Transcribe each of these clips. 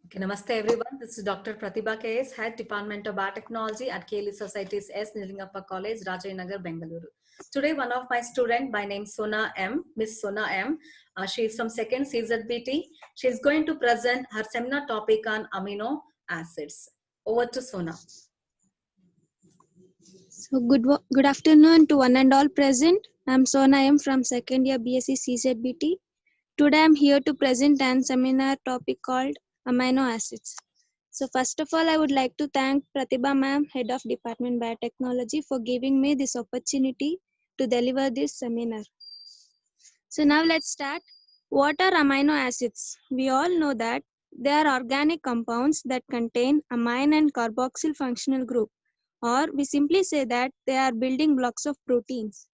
Okay, namaste everyone. This is Dr. Pratibha KS, Head Department of Biotechnology at KLE Society's S. Nilingappa College, Rajayanagar, Bengaluru. Today, one of my students by name Sona M, Miss Sona M, she is from second CZBT. She is going to present her seminar topic on amino acids. Over to Sona. So good afternoon to one and all present. I'm Sona M from second year BSc CZBT. Today I'm here to present an seminar topic called amino acids. So first of all, I would like to thank Pratibha ma'am, Head of Department Biotechnology, for giving me this opportunity to deliver this seminar. So now let's start. What are amino acids? We all know that they are organic compounds that contain amine and carboxyl functional group, or we simply say that they are building blocks of proteins.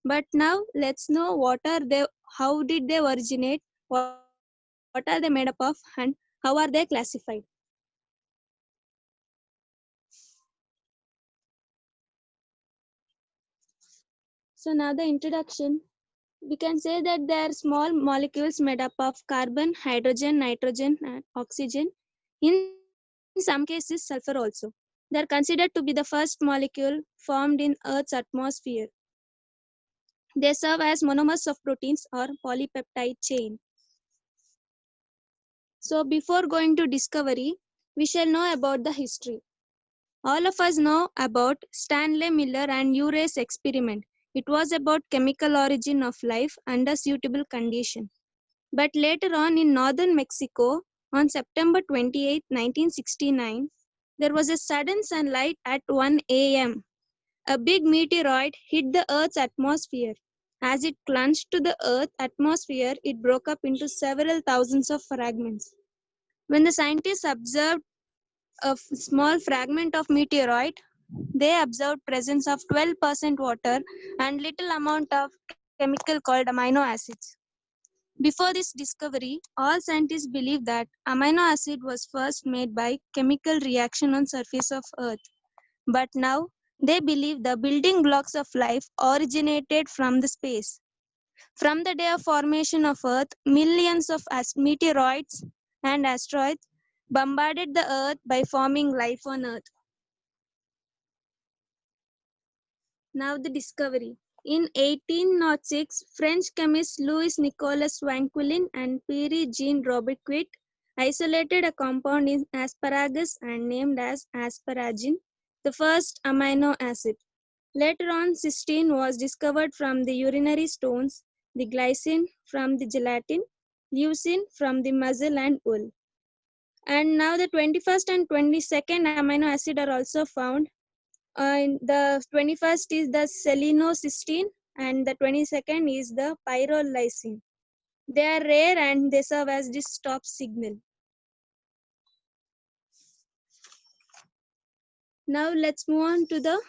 But now let's know what are they, how did they originate, what are they made up of, and how are they classified. So now the introduction. We can say that they are small molecules made up of carbon, hydrogen, nitrogen, and oxygen. In some cases, sulfur also. They are considered to be the first molecule formed in Earth's atmosphere. They serve as monomers of proteins or polypeptide chain. So before going to discovery, we shall know about the history. All of us know about Stanley Miller and Urey's experiment. It was about chemical origin of life under suitable conditions. But later on in northern Mexico, on September 28, 1969, there was a sudden sunlight at 1 a.m. A big meteoroid hit the Earth's atmosphere. As it plunged to the Earth's atmosphere, it broke up into several thousands of fragments. When the scientists observed a small fragment of meteoroid, they observed presence of 12% water and little amount of chemical called amino acids. Before this discovery, all scientists believed that amino acid was first made by chemical reaction on surface of Earth. But now they believe the building blocks of life originated from the space. From the day of formation of Earth, millions of meteoroids and asteroids bombarded the Earth by forming life on Earth. Now the discovery. In 1806, French chemist Louis Nicolas Vauquelin and Pierre Jean Robert-Quit isolated a compound in asparagus and named as asparagine, the first amino acid. Later on, cysteine was discovered from the urinary stones, the glycine from the gelatin, leucine from the muscle and wool. And now the 21st and 22nd amino acid are also found. The 21st is the selenocysteine and the 22nd is the pyrrolysine. They are rare and they serve as the stop signal. Now let's move on to the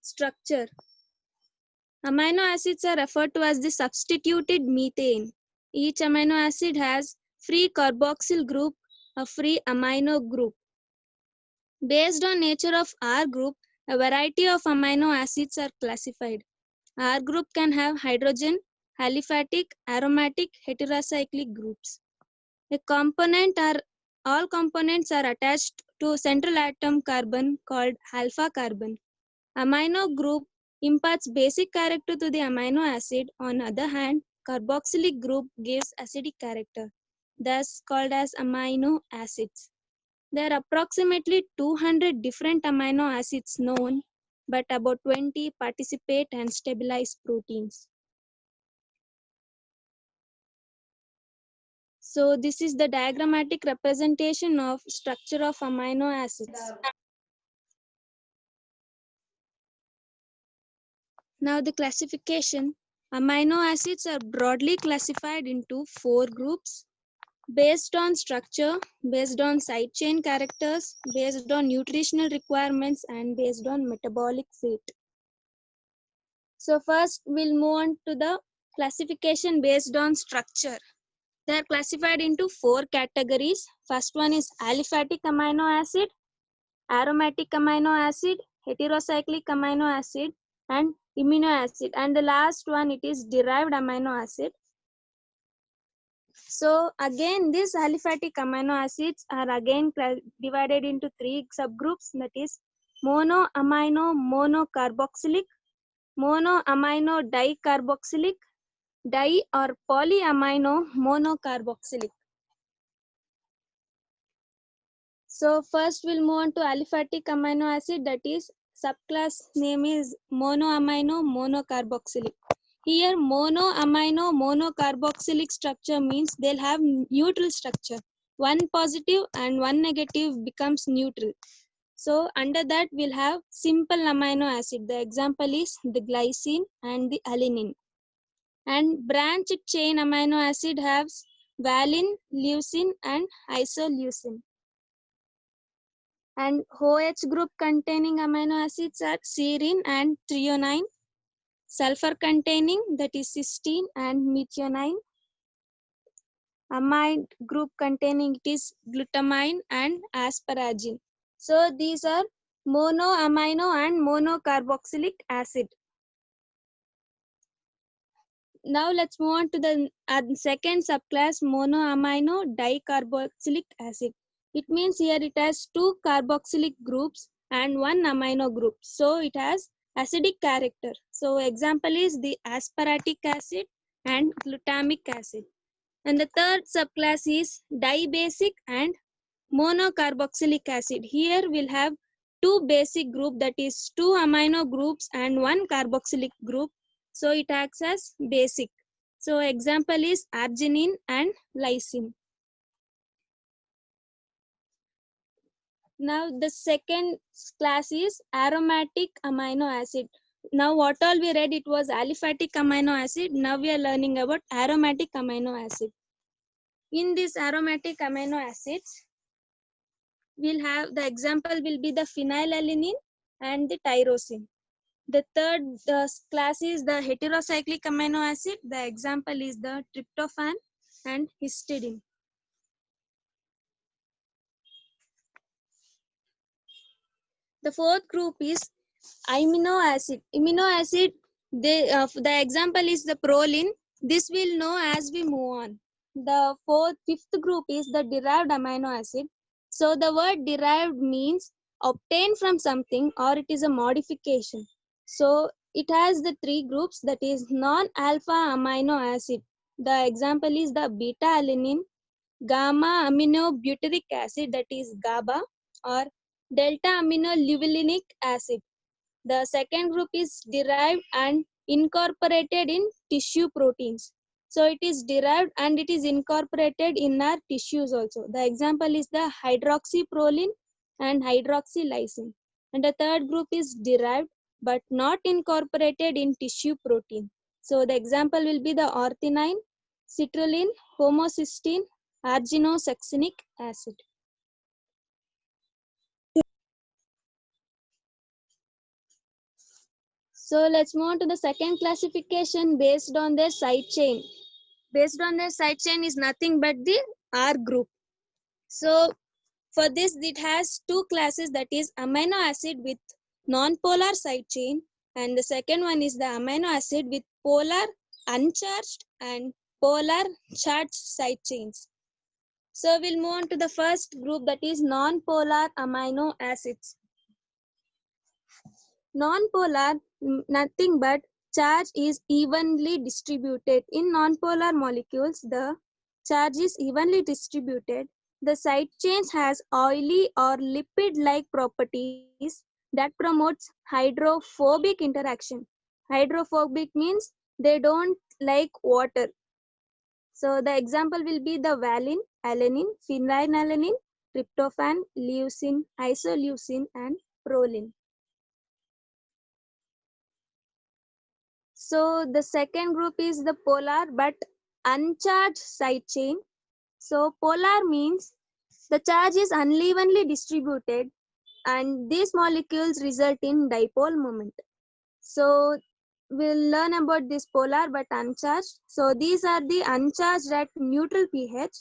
structure. Amino acids are referred to as the substituted methane. Each amino acid has free carboxyl group, a free amino group. Based on nature of R group, a variety of amino acids are classified. R group can have hydrogen, aliphatic, aromatic, heterocyclic groups. All components are attached to central atom carbon called alpha carbon. Amino group imparts basic character to the amino acid. On the other hand, carboxylic group gives acidic character, thus called as amino acids. There are approximately 200 different amino acids known, but about 20 participate and stabilize proteins. So this is the diagrammatic representation of structure of amino acids. Now the classification. Amino acids are broadly classified into 4 groups based on structure, based on side chain characters, based on nutritional requirements, and based on metabolic fate. So first we'll move on to the classification based on structure. They are classified into 4 categories. First one is aliphatic amino acid, aromatic amino acid, heterocyclic amino acid, and amino acid. And the last one, it is derived amino acid. So again, these aliphatic amino acids are again divided into three subgroups, that is monoamino monocarboxylic, monoamino dicarboxylic, di or polyamino monocarboxylic. So first we'll move on to aliphatic amino acid, that is subclass name is monoamino monocarboxylic. Here monoamino monocarboxylic structure means they'll have neutral structure. One positive and one negative becomes neutral. So under that we'll have simple amino acid. The example is the glycine and the alanine. And branched chain amino acid has valine, leucine and isoleucine. And OH group containing amino acids are serine and threonine. Sulfur containing, that is cysteine and methionine. Amide group containing, it is glutamine and asparagine. So these are monoamino and monocarboxylic acid. Now let's move on to the second subclass, monoamino dicarboxylic acid. It means here it has two carboxylic groups and one amino group. So it has acidic character. So example is the aspartic acid and glutamic acid. And the third subclass is dibasic and monocarboxylic acid. Here we'll have two basic group, that is two amino groups and one carboxylic group. So it acts as basic. So example is arginine and lysine. Now the second class is aromatic amino acid. Now what all we read, it was aliphatic amino acid. Now we are learning about aromatic amino acid. In these aromatic amino acids, we'll have the example will be the phenylalanine and the tyrosine. The third class is the heterocyclic amino acid. The example is the tryptophan and histidine. The fourth group is amino acid. Amino acid, the example is the proline. This we'll know as we move on. The fifth group is the derived amino acid. So the word derived means obtained from something or it is a modification. So it has the three groups, that is non-alpha amino acid. The example is the beta alanine, gamma aminobutyric acid, that is GABA, or delta aminoleuvelinic acid. The second group is derived and incorporated in tissue proteins. So it is derived and it is incorporated in our tissues also. The example is the hydroxyproline and hydroxylysine. And the third group is derived but not incorporated in tissue protein. So the example will be the orthonine, citrulline, homocysteine, arginosuccinic acid. So let's move on to the second classification based on their side chain. Based on their side chain is nothing but the R group. So for this, it has two classes, that is amino acid with non-polar side chain, and the second one is the amino acid with polar uncharged and polar charged side chains. So we'll move on to the first group, that is non-polar amino acids. Non-polar, nothing but charge is evenly distributed. In non-polar molecules, the charge is evenly distributed. The side chains has oily or lipid-like properties that promotes hydrophobic interaction. Hydrophobic means they don't like water. So the example will be the valine, alanine, phenylalanine, tryptophan, leucine, isoleucine, and proline. So the second group is the polar but uncharged side chain. So polar means the charge is unevenly distributed and these molecules result in dipole moment. So we'll learn about this polar but uncharged. So these are the uncharged at neutral pH.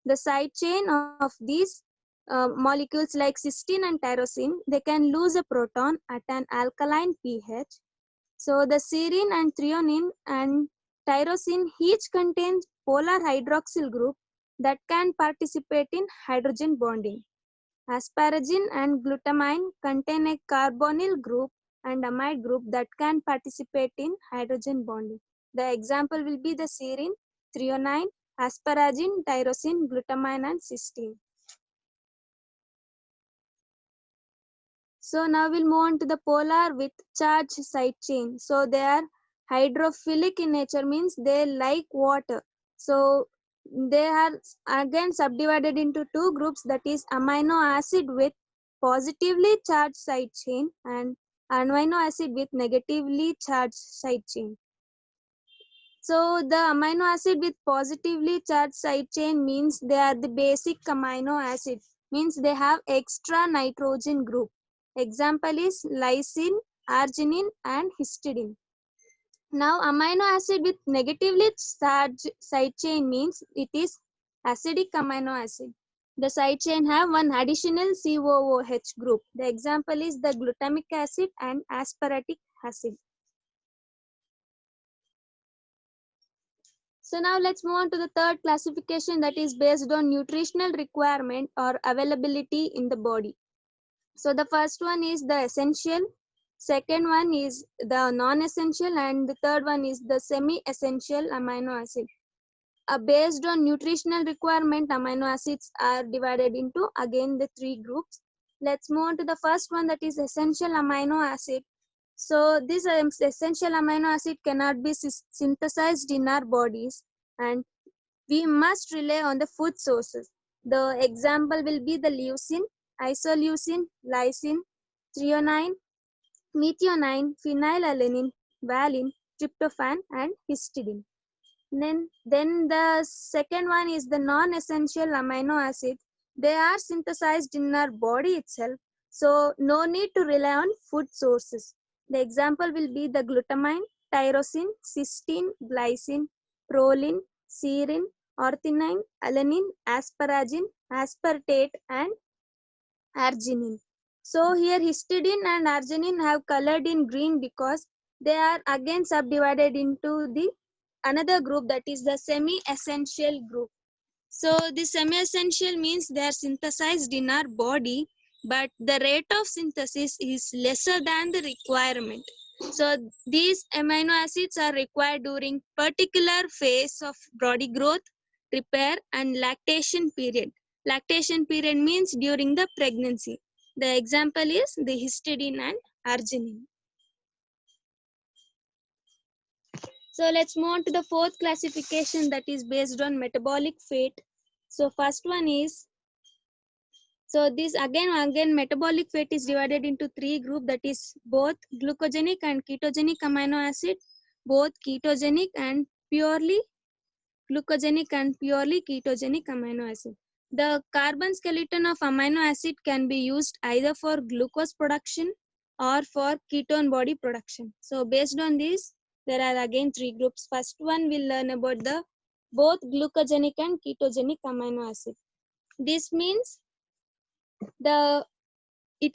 The side chain of these molecules like cysteine and tyrosine, they can lose a proton at an alkaline pH. So the serine and threonine and tyrosine each contains polar hydroxyl group that can participate in hydrogen bonding. Asparagine and glutamine contain a carbonyl group and amide group that can participate in hydrogen bonding. The example will be the serine, threonine, asparagine, tyrosine, glutamine, and cysteine. So now we'll move on to the polar with charged side chain. So they are hydrophilic in nature, means they like water. So they are again subdivided into two groups, that is amino acid with positively charged side chain and amino acid with negatively charged side chain. So the amino acid with positively charged side chain means they are the basic amino acid, means they have extra nitrogen group. Example is lysine, arginine, and histidine. Now amino acid with negatively charged side chain means it is acidic amino acid. The side chain have one additional COOH group. The example is the glutamic acid and aspartic acid. So now let's move on to the third classification, that is based on nutritional requirement or availability in the body. So the first one is the essential, second one is the non-essential, and the third one is the semi-essential amino acid. Based on nutritional requirement, amino acids are divided into again the three groups. Let's move on to the first one, that is essential amino acid. So this essential amino acid cannot be synthesized in our bodies, and we must rely on the food sources. The example will be the leucine, isoleucine, lysine, threonine, methionine, phenylalanine, valine, tryptophan, and histidine. Then the second one is the non-essential amino acids. They are synthesized in our body itself, so no need to rely on food sources. The example will be the glutamine, tyrosine, cysteine, glycine, proline, serine, orthionine, alanine, asparagine, aspartate, and arginine. So here histidine and arginine have colored in green because they are again subdivided into the another group, that is the semi-essential group. So the semi-essential means they are synthesized in our body, but the rate of synthesis is lesser than the requirement. So these amino acids are required during particular phase of body growth, repair, and lactation period. Lactation period means during the pregnancy. The example is the histidine and arginine. So let's move on to the fourth classification, that is based on metabolic fate. So first one is, so this again metabolic fate is divided into three groups, that is both glucogenic and ketogenic amino acid, both ketogenic and purely glucogenic and purely ketogenic amino acid. The carbon skeleton of amino acid can be used either for glucose production or for ketone body production. So based on this, there are again three groups. First one we'll learn about the both glucogenic and ketogenic amino acid. This means it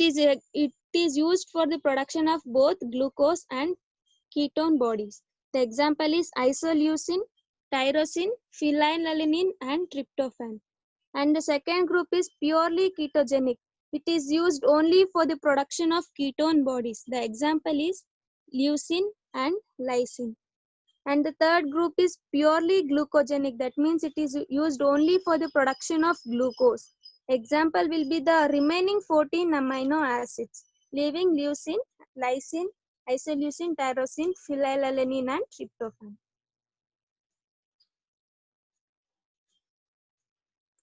is used for the production of both glucose and ketone bodies. The example is isoleucine, tyrosine, phenylalanine, and tryptophan. And the second group is purely ketogenic. It is used only for the production of ketone bodies. The example is leucine and lysine. And the third group is purely glucogenic. That means it is used only for the production of glucose. Example will be the remaining 14 amino acids, leaving leucine, lysine, isoleucine, tyrosine, phenylalanine, and tryptophan.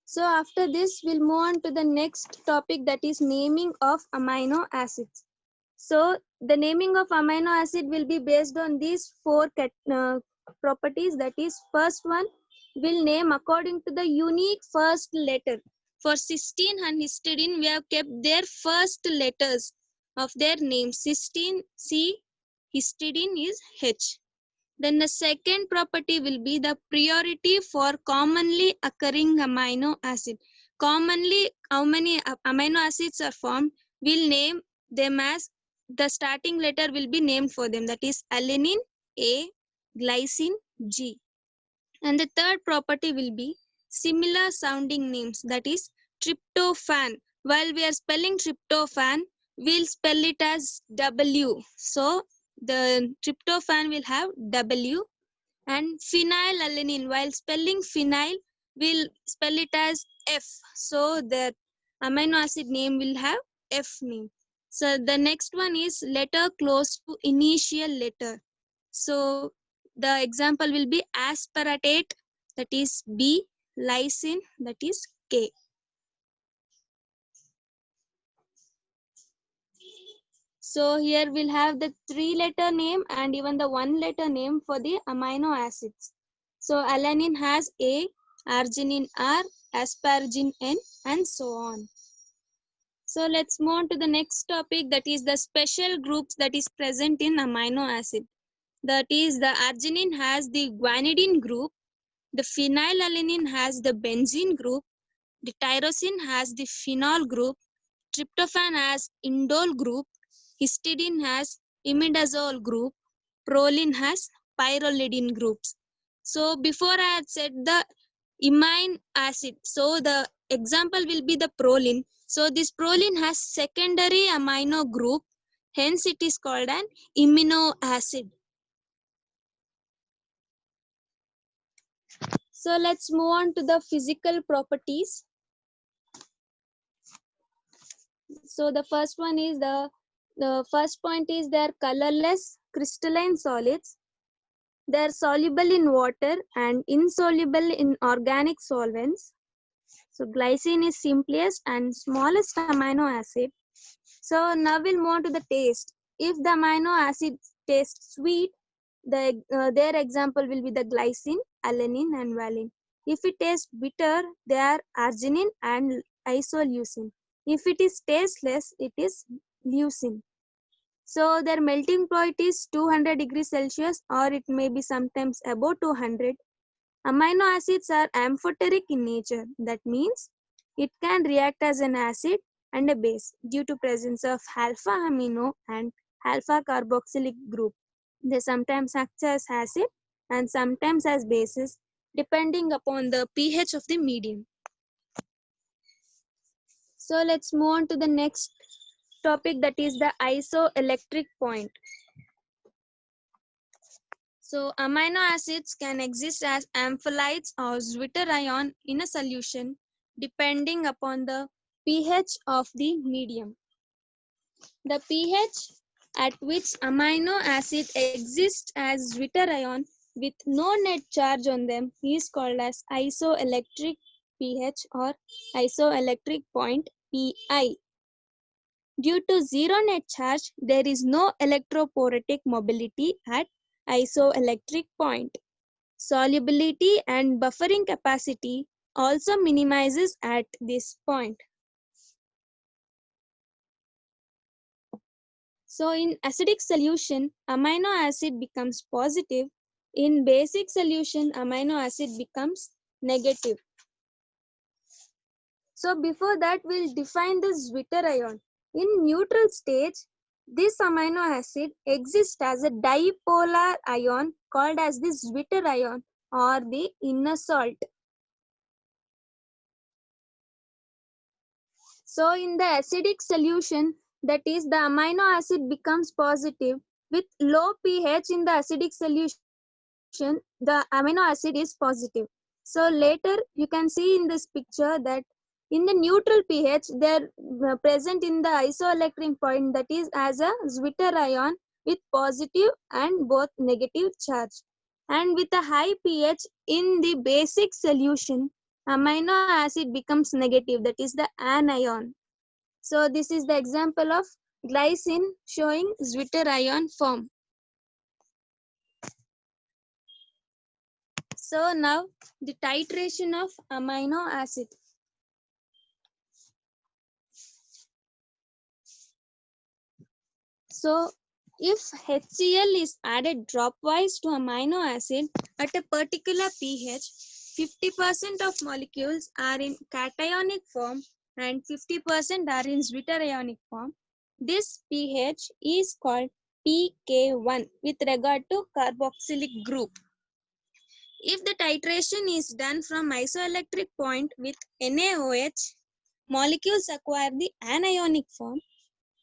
So after this, we'll move on to the next topic, that is naming of amino acids. So the naming of amino acid will be based on these four properties. That is, first one will name according to the unique first letter. For cysteine and histidine, we have kept their first letters of their name. Cysteine C, histidine is H. Then the second property will be the priority for commonly occurring amino acid. Commonly, how many amino acids are formed, we'll name them as the starting letter will be named for them. That is alanine A, glycine G. And the third property will be similar sounding names, that is tryptophan. While we are spelling tryptophan, we'll spell it as W. So the tryptophan will have W. And phenylalanine, while spelling phenyl, we'll spell it as F. So the amino acid name will have F name. So the next one is letter close to initial letter. So the example will be aspartate, that is B, lysine, that is K. So here we'll have the 3-letter name and even the 1-letter name for the amino acids. So alanine has A, arginine R, asparagine N, and so on. So let's move on to the next topic, that is the special groups that is present in amino acid. That is the arginine has the guanidine group, the phenylalanine has the benzene group, the tyrosine has the phenol group, tryptophan has indole group, histidine has imidazole group, proline has pyrrolidine groups. So before I had said the imine acid, so the example will be the proline. So this proline has secondary amino group, hence it is called an imino acid. So let's move on to the physical properties. So the first one is the first point is they are colorless crystalline solids. They are soluble in water and insoluble in organic solvents. So glycine is simplest and smallest amino acid. So now we'll move on to the taste. If the amino acid tastes sweet, their example will be the glycine, alanine, and valine. If it tastes bitter, they are arginine and isoleucine. If it is tasteless, it is leucine. So their melting point is 200 degrees Celsius, or it may be sometimes above 200. Amino acids are amphoteric in nature. That means it can react as an acid and a base due to presence of alpha amino and alpha carboxylic group. They sometimes act as acid and sometimes as bases depending upon the pH of the medium. So let's move on to the next topic, that is the isoelectric point. So amino acids can exist as amphiolites or zwitterion in a solution depending upon the pH of the medium. The pH at which amino acid exists as zwitterion with no net charge on them is called as isoelectric pH or isoelectric point Pi. Due to zero net charge, there is no electrophoretic mobility at isoelectric point. Solubility and buffering capacity also minimizes at this point. So in acidic solution, amino acid becomes positive. In basic solution, amino acid becomes negative. So before that, we'll define the zwitterion. In neutral stage, this amino acid exists as a dipolar ion called as the zwitterion or the inner salt. So in the acidic solution, that is the amino acid becomes positive. With low pH in the acidic solution, the amino acid is positive. So later you can see in this picture that in the neutral pH, they are present in the isoelectric point, that is as a zwitterion with positive and both negative charge. And with a high pH in the basic solution, amino acid becomes negative, that is the anion. So this is the example of glycine showing zwitterion form. So now the titration of amino acid. So if HCl is added dropwise to amino acid at a particular pH, 50% of molecules are in cationic form and 50% are in zwitterionic form. This pH is called pK1 with regard to carboxylic group. If the titration is done from isoelectric point with NaOH, molecules acquire the anionic form.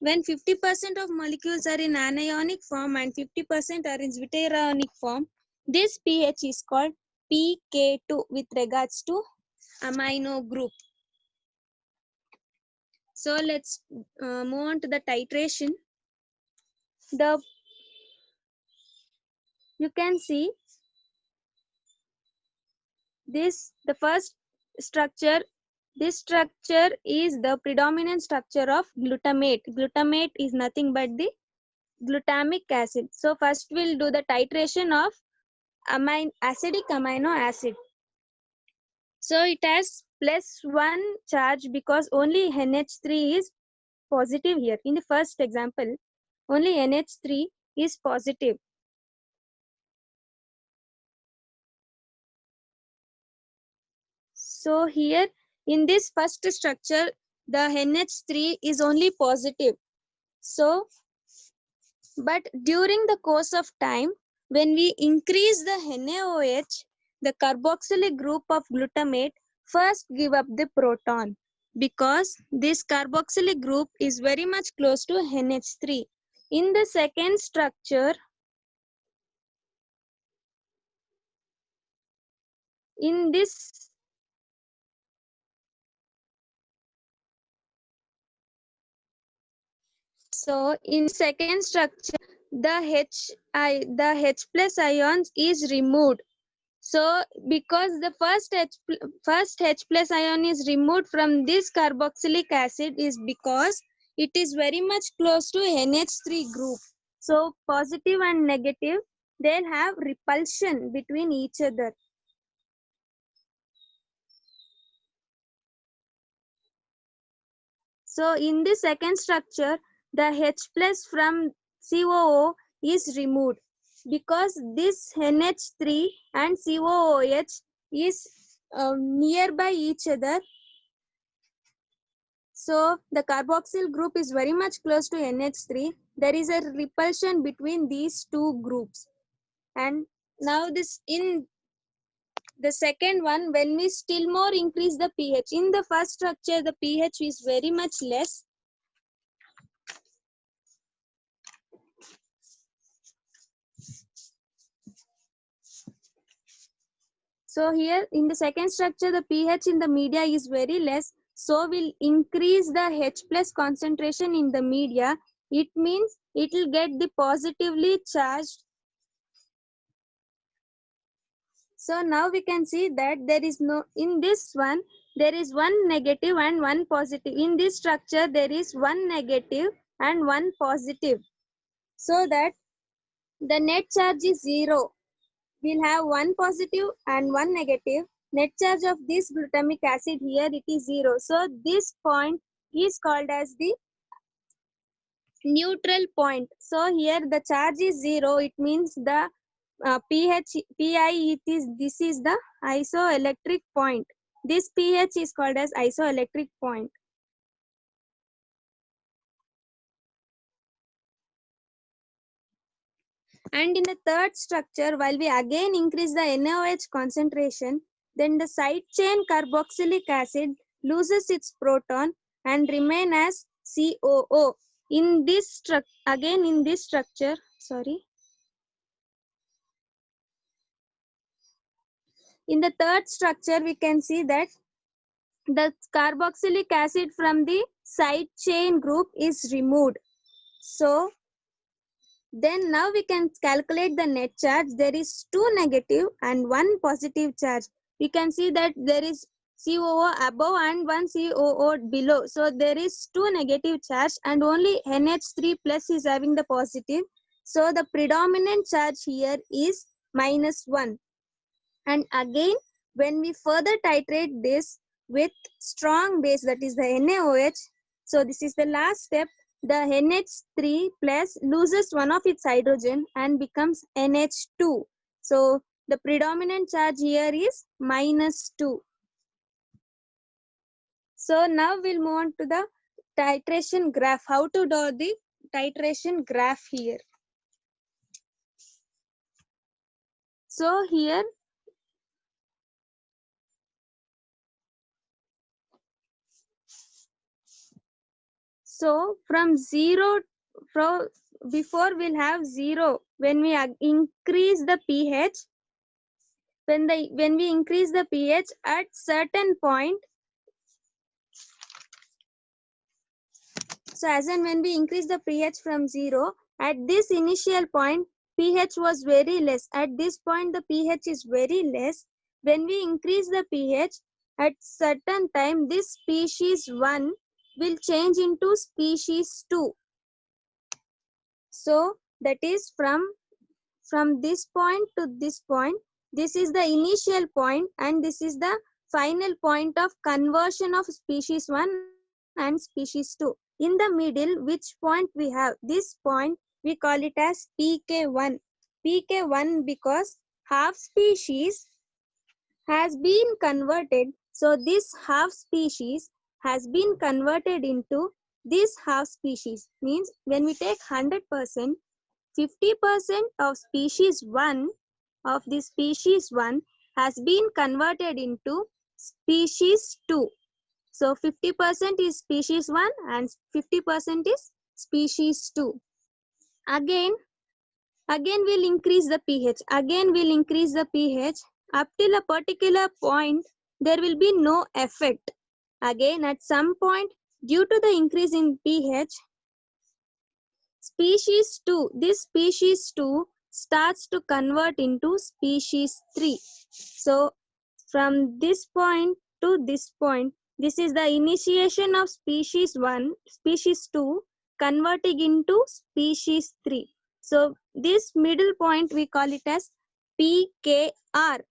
When 50% of molecules are in anionic form and 50% are in zwitterionic form, this pH is called pK2 with regards to amino group. So let's move on to the titration. You can see the first structure. This structure is the predominant structure of glutamate. Glutamate is nothing but the glutamic acid. So first we'll do the titration of acidic amino acid. So it has +1 charge because only NH3 is positive here. In the first example, only NH3 is positive. So here in this first structure, the NH3 is only positive. So, but during the course of time, when we increase the NaOH, the carboxylic group of glutamate first give up the proton because this carboxylic group is very much close to NH3. In the second structure, in this So in second structure, the H plus ions is removed. So because the first H plus ion is removed from this carboxylic acid is because it is very much close to NH3 group. So positive and negative, they'll have repulsion between each other. So in the second structure, the H plus from COO is removed because this NH3 and COOH is nearby each other. So the carboxyl group is very much close to NH3. There is a repulsion between these two groups. And now this in the second one, when we still more increase the pH, in the first structure, the pH is very much less. So here in the second structure, the pH in the media is very less. So we'll increase the H plus concentration in the media. It means it will get the positively charged. So now we can see that there is no, in this one, there is one negative and one positive. In this structure, there is one negative and one positive. So that the net charge is 0. We'll have one positive and one negative. Net charge of this glutamic acid here, it is 0. So this point is called as the neutral point. So here the charge is 0. It means the PI, this is the isoelectric point. This pH is called as isoelectric point. And in the third structure, while we again increase the NaOH concentration, then the side chain carboxylic acid loses its proton and remain as COO. In this structure, in the third structure, we can see that the carboxylic acid from the side chain group is removed. So then now we can calculate the net charge. There is 2 negative and 1 positive charge. We can see that there is COO above and 1 COO below. So there is 2 negative charge and only NH3 plus is having the positive. So the predominant charge here is -1. And again, when we further titrate this with strong base, that is the NaOH, so this is the last step, the NH3 plus loses one of its hydrogen and becomes NH2. So the predominant charge here is -2. So now we'll move on to the titration graph. How to do the titration graph here. So here So from 0, from before we'll have 0 when we increase the pH. When we increase the pH at certain point, so as and when we increase the pH from 0, at this initial point pH was very less. At this point the pH is very less. When we increase the pH at certain time, this species 1 will change into species 2. So that is from this point to this point. This is the initial point and this is the final point of conversion of species 1 and species 2. In the middle, which point we have? This point we call it as PK1. PK1 because half species has been converted. So this half species has been converted into this half species. Means when we take 100%, 50% of species 1 of this species 1 has been converted into species 2. So 50% is species 1 and 50% is species 2. Again we'll increase the pH. Again we'll increase the pH up till a particular point. There will be no effect. Again at some point, due to the increase in pH, species 2, this species 2 starts to convert into species 3. So from this point to this point, this is the initiation of species 1, species 2 converting into species 3. So this middle point we call it as PKR.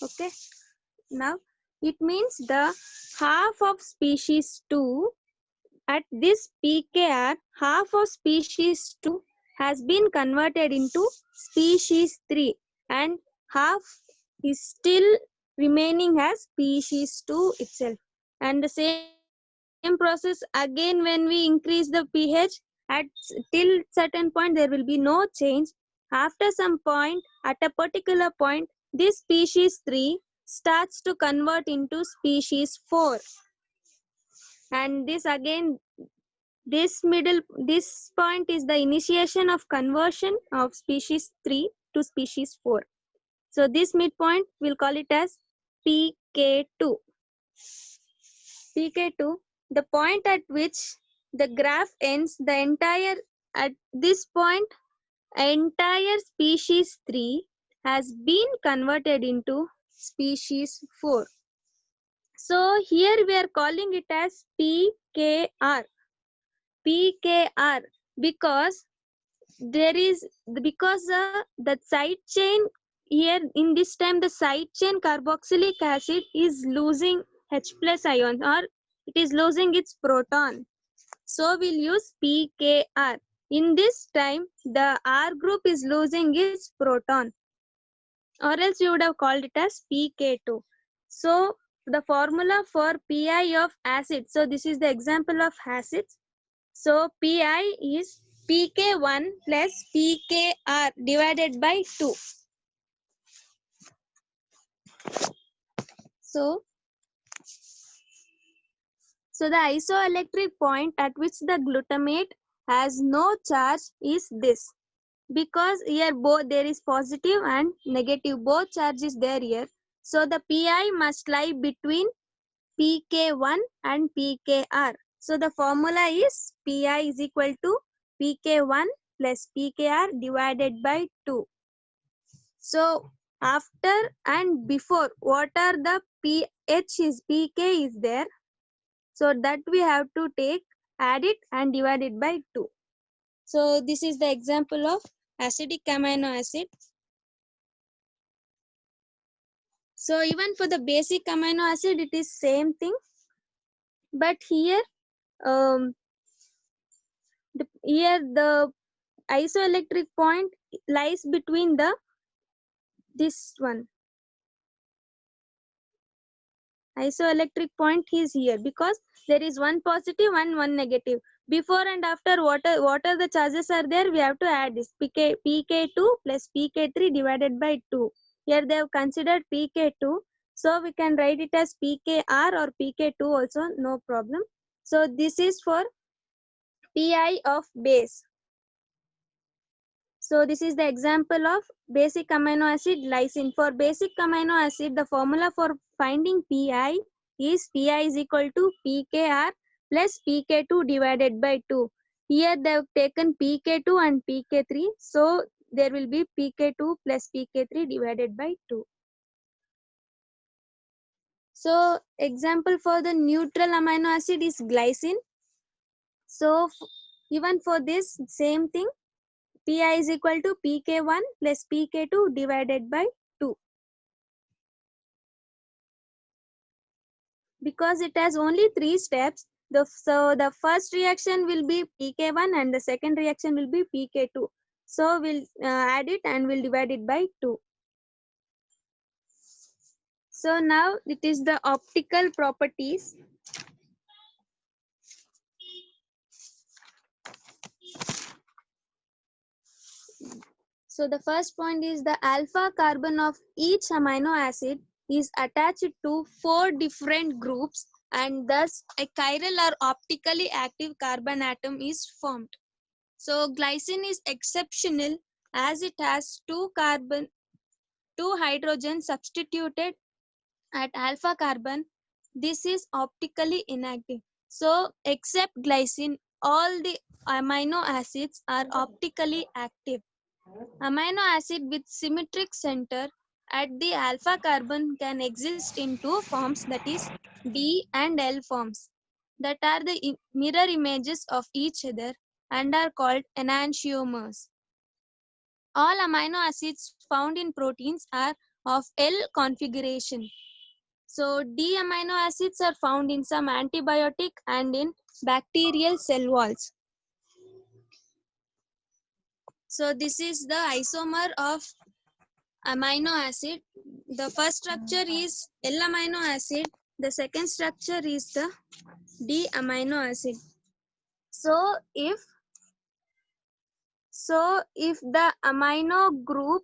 Okay. Now it means the half of species 2 at this PKR, half of species 2 has been converted into species 3 and half is still remaining as species 2 itself. And the same process again when we increase the pH at till certain point there will be no change. After some point, at a particular point, this species 3 starts to convert into species 4. And this again, this point is the initiation of conversion of species 3 to species 4. So this midpoint we'll call it as PK2. PK2, the point at which the graph ends, the entire, at this point, entire species 3 has been converted into species 4. So here we are calling it as PKR. PKR because the side chain here in this time the side chain carboxylic acid is losing H plus ion or it is losing its proton. So we'll use PKR. In this time the R group is losing its proton, or else you would have called it as PK2. So the formula for Pi of acid, so this is the example of acids. So Pi is pK1 plus pKr divided by 2. So the isoelectric point at which the glutamate has no charge is this. Because here both there is positive and negative, both charges there here. So the Pi must lie between pK1 and pKr. So the formula is Pi is equal to pK1 plus pKr divided by 2. So after and before, what are the pH is pK is there. So that we have to take, add it and divide it by 2. So this is the example of acidic amino acid. So even for the basic amino acid, it is same thing. But here, the isoelectric point lies between this one. Isoelectric point is here because there is one positive and one negative. Before and after, what are the charges are there? We have to add this pK2 plus pK3 divided by 2. Here they have considered pK2, so we can write it as pKr or pK2 also, no problem. So this is for pi of base. So this is the example of basic amino acid lysine. For basic amino acid, the formula for finding pi is pi is equal to pkr plus pk2 divided by 2. Here they have taken pk2 and pk3. So there will be pk2 plus pk3 divided by 2. So example for the neutral amino acid is glycine. So even for this same thing, pi is equal to pk1 plus pk2 divided by 2. Because it has only 3 steps, so the first reaction will be pk1 and the second reaction will be pk2. So we'll add it and we'll divide it by 2. So now it is the optical properties. So the first point is the alpha carbon of each amino acid is attached to 4 different groups, and thus a chiral or optically active carbon atom is formed. So glycine is exceptional as it has 2 hydrogen substituted at alpha carbon. This is optically inactive. So except glycine, all the amino acids are optically active. Amino acid with symmetric center at the alpha carbon can exist in 2 forms, that is D and L forms, that are the mirror images of each other and are called enantiomers. All amino acids found in proteins are of L configuration. So D amino acids are found in some antibiotic and in bacterial cell walls. So this is the isomer of amino acid. The first structure is L amino acid. The second structure is the D amino acid. So if the amino group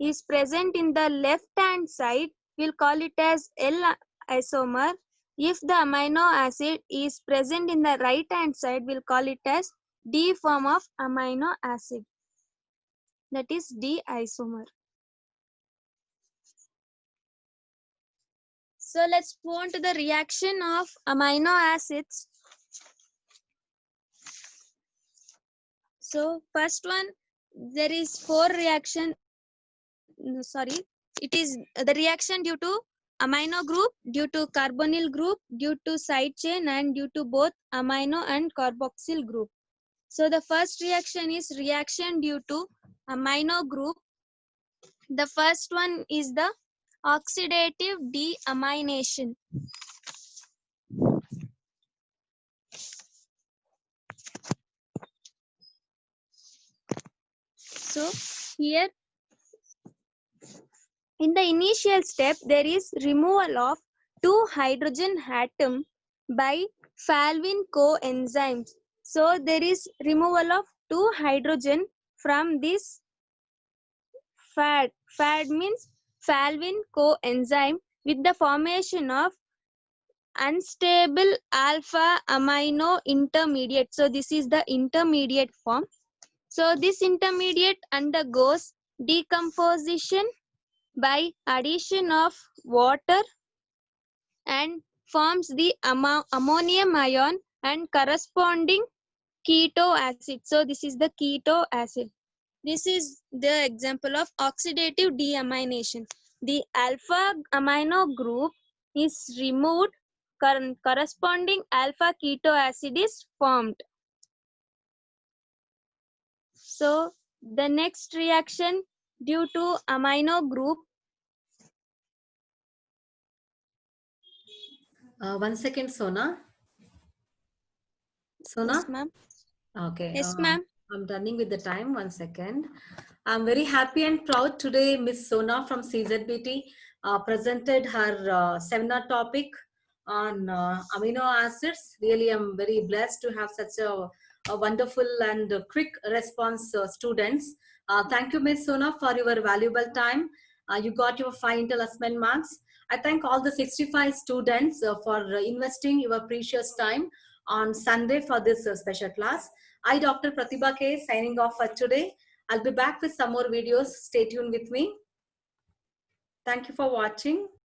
is present in the left hand side, we'll call it as L isomer. If the amino acid is present in the right hand side, we'll call it as D form of amino acid, that is D isomer. So let's move on to the reaction of amino acids. So first one, there is 4 reaction. Sorry, it is the reaction due to amino group, due to carbonyl group, due to side chain, and due to both amino and carboxyl group. So the first reaction is reaction due to amino group. The first one is the oxidative deamination. So here in the initial step, there is removal of 2 hydrogen atom by Falvin coenzymes. So there is removal of 2 hydrogen from this FAD. FAD means Falvin coenzyme with the formation of unstable alpha amino intermediate. So this is the intermediate form. So this intermediate undergoes decomposition by addition of water and forms the ammonium ion and corresponding keto acid. So this is the keto acid. This is the example of oxidative deamination. The alpha amino group is removed, corresponding alpha keto acid is formed. So the next reaction due to amino group. 1 second, Sona. Sona? Yes, ma'am. Okay. Yes, ma'am. I'm running with the time. 1 second. I'm very happy and proud today. Miss Sona from CZBT presented her seminar topic on amino acids. Really, I'm very blessed to have such a wonderful and quick response students. Thank you, Miss Sona, for your valuable time. You got your 5 intel assessment marks. I thank all the 65 students for investing your precious time on Sunday for this special class. I, Dr. Pratibha K, signing off for today. I'll be back with some more videos. Stay tuned with me. Thank you for watching.